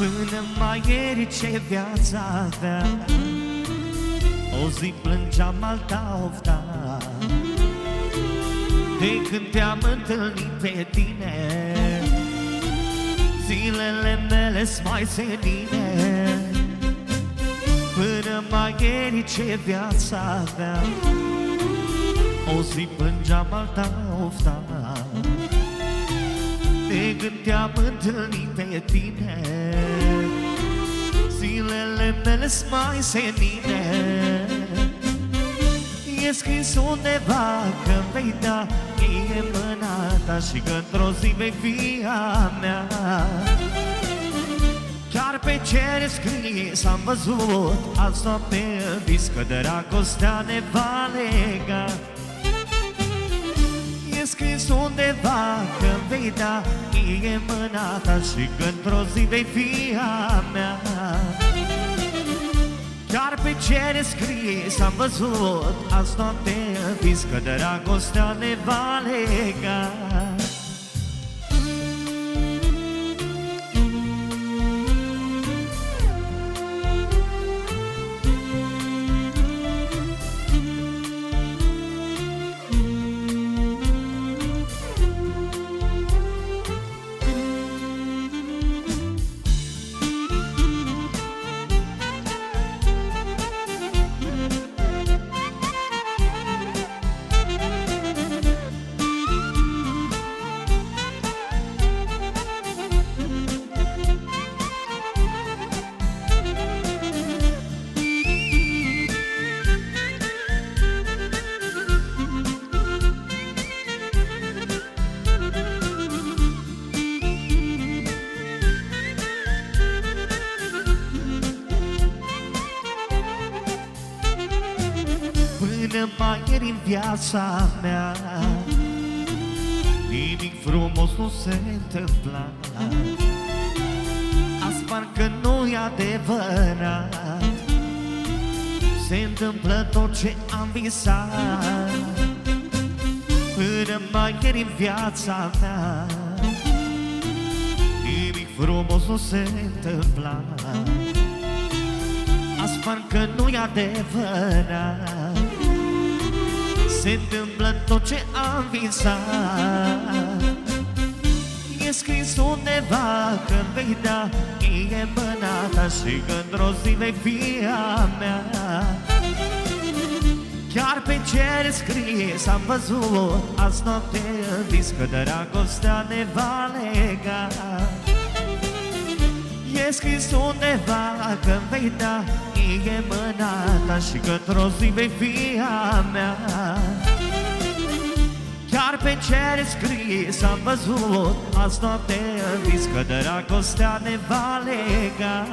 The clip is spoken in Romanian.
Până mai ieri ce viața avea, o zi plângeam, alta ofta. De când te-am întâlnit pe tine, zilele mele-s mai senine. Până mai ieri ce viața avea, o zi plângeam, alta ofta. De când te-am întâlnit pe tine, zilele mele-s mai senine. E scris undeva că vei da mie mâna ta și că într-o zi vei fi a mea. Chiar pe cer scrie, s-am văzut azi noapte în vis că dragostea ne va lega. E scris undeva că vei da mie mâna ta și că într-o zi vei fi a mea. Chiar pe cer scrie, s-am văzut azi noapte în vis că dragostea ne va lega. Până mai ieri în viața mea nimic frumos nu se întâmpla. Azi parcă nu-i adevărat, se întâmplă tot ce am visat. Până mai ieri în viața mea nimic frumos nu se întâmpla. Azi parcă nu-i adevărat, se întâmplă tot ce am visat. E scris undeva că vei da mie mâna ta și că într-o zi vei fi a mea. Chiar pe cer scrie, s-am văzut azi noapte în vis că dragostea ne va lega. E scris undeva că vei da mie mâna ta și că într-o zi vei fi a mea. Chiar pe cer scrie, s-am văzut azi noapte în vis că dragostea ne va lega.